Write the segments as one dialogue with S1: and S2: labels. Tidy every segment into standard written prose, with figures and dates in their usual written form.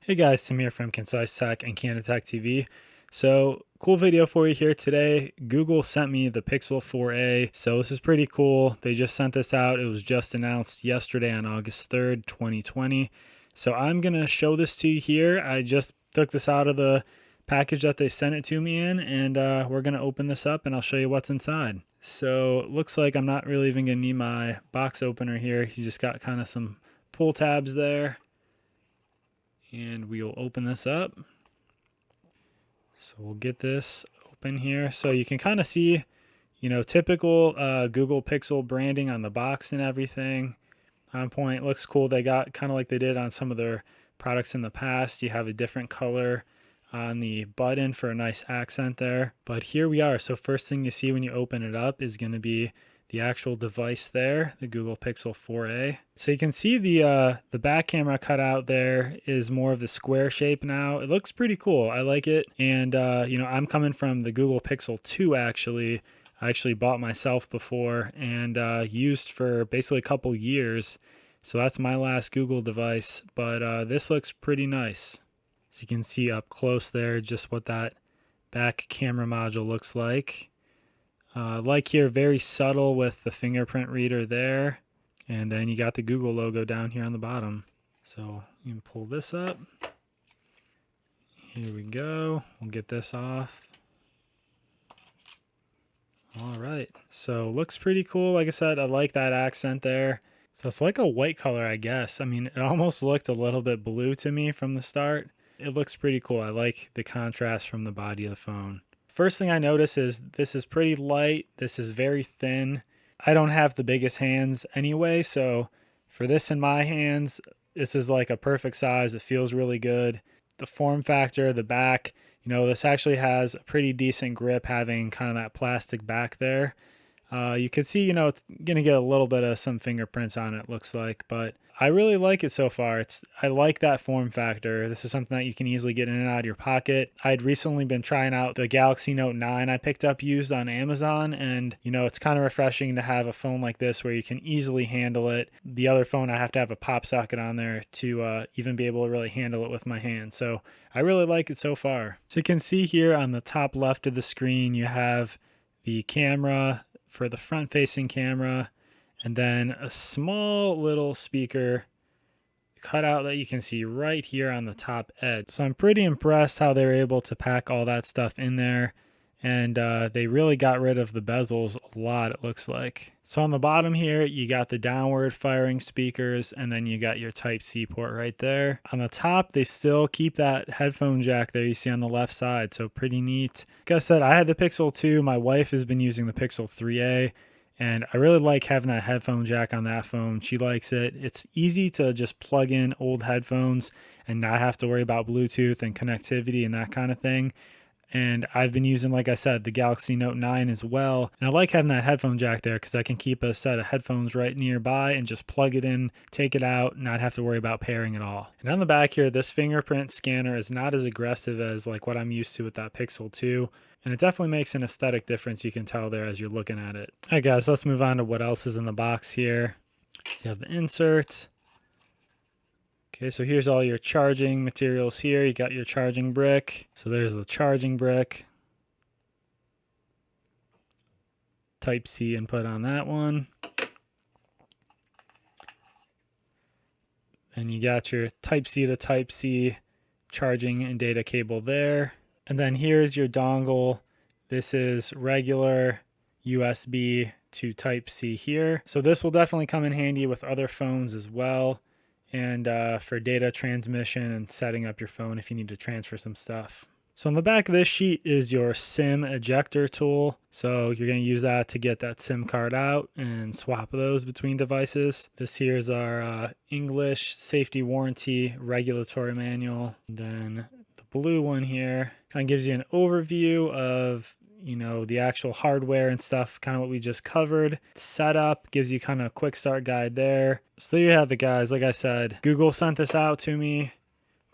S1: Hey guys, Tim here from Concise Tech and Candid TV. So, cool video for you here today. Google sent me the Pixel 4a, so this is pretty cool. They just sent this out. It was just announced yesterday on August 3rd, 2020. So I'm going to show this to you here. I just took this out of the package that they sent it to me in, and we're going to open this up and I'll show you what's inside. So, it looks like I'm not really even going to need my box opener here. You just got kind of some pull tabs there. And we'll open this up. So we'll get this open here. So you can kind of see, typical Google Pixel branding on the box and everything. On point, looks cool. They got kind of like they did on some of their products in the past. You have a different color on the button for a nice accent there. But here we are. So first thing you see when you open it up is going to be the actual device there, the Google Pixel 4a. So you can see the back camera cut out there is more of the square shape now. It looks pretty cool. I like it. And, I'm coming from the Google Pixel 2 actually. I actually bought myself before and used for basically a couple years. So that's my last Google device, but this looks pretty nice. So you can see up close there just what that back camera module looks like. Like here, very subtle with the fingerprint reader there. And then you got the Google logo down here on the bottom. So you can pull this up. Here we go. We'll get this off. All right. So looks pretty cool. Like I said, I like that accent there. So it's like a white color, I guess. I mean, it almost looked a little bit blue to me from the start. It looks pretty cool. I like the contrast from the body of the phone. First thing I notice is this is pretty light. This is very thin. I don't have the biggest hands anyway, so for this in my hands, this is like a perfect size. It feels really good. The form factor, the back, this actually has a pretty decent grip having kind of that plastic back there. You can see, it's going to get a little bit of some fingerprints on it, looks like, but I really like it so far. I like that form factor. This is something that you can easily get in and out of your pocket. I'd recently been trying out the Galaxy Note 9 I picked up used on Amazon, and it's kind of refreshing to have a phone like this where you can easily handle it. The other phone, I have to have a pop socket on there to even be able to really handle it with my hand. So I really like it so far. So you can see here on the top left of the screen, you have the camera for the front-facing camera, and then a small little speaker cutout that you can see right here on the top edge. So I'm pretty impressed how they were able to pack all that stuff in there. And they really got rid of the bezels a lot, it looks like. So on the bottom here, you got the downward firing speakers, and then you got your Type-C port right there. On the top, they still keep that headphone jack there you see on the left side, so pretty neat. Like I said, I had the Pixel 2. My wife has been using the Pixel 3a. And I really like having that headphone jack on that phone. She likes it. It's easy to just plug in old headphones and not have to worry about Bluetooth and connectivity and that kind of thing. And I've been using, like I said, the Galaxy Note 9 as well. And I like having that headphone jack there because I can keep a set of headphones right nearby and just plug it in, take it out, not have to worry about pairing at all. And on the back here, this fingerprint scanner is not as aggressive as like what I'm used to with that Pixel 2. And it definitely makes an aesthetic difference, you can tell there as you're looking at it. All right, guys, let's move on to what else is in the box here. So you have the insert. Okay, so here's all your charging materials here. You got your charging brick. So there's the charging brick. Type-C input on that one. And you got your Type-C to Type-C charging and data cable there. And then here's your dongle. This is regular USB to Type-C here. So this will definitely come in handy with other phones as well. And for data transmission and setting up your phone if you need to transfer some stuff. So on the back of this sheet is your SIM ejector tool. So you're going to use that to get that SIM card out and swap those between devices. This here is our English safety warranty regulatory manual. And then the blue one here kind of gives you an overview of the actual hardware and stuff, kind of what we just covered. Setup gives you kind of a quick start guide there. So there you have it, guys. Like I said, Google sent this out to me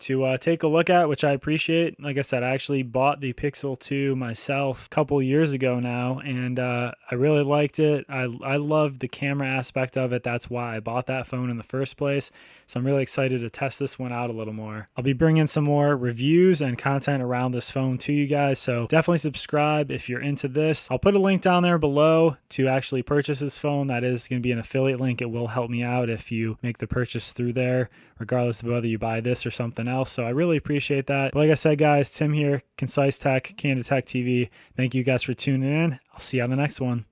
S1: to take a look at, which I appreciate. Like I said, I actually bought the Pixel 2 myself a couple years ago now, and I really liked it. I love the camera aspect of it. That's why I bought that phone in the first place. So I'm really excited to test this one out a little more. I'll be bringing some more reviews and content around this phone to you guys, so definitely subscribe if you're into this. I'll put a link down there below to actually purchase this phone. That is going to be an affiliate link. It will help me out if you make the purchase through there, regardless of whether you buy this or something else. So I really appreciate that. But like I said, guys, Tim here, Concise Tech, Candid Tech TV. Thank you guys for tuning in. I'll see you on the next one.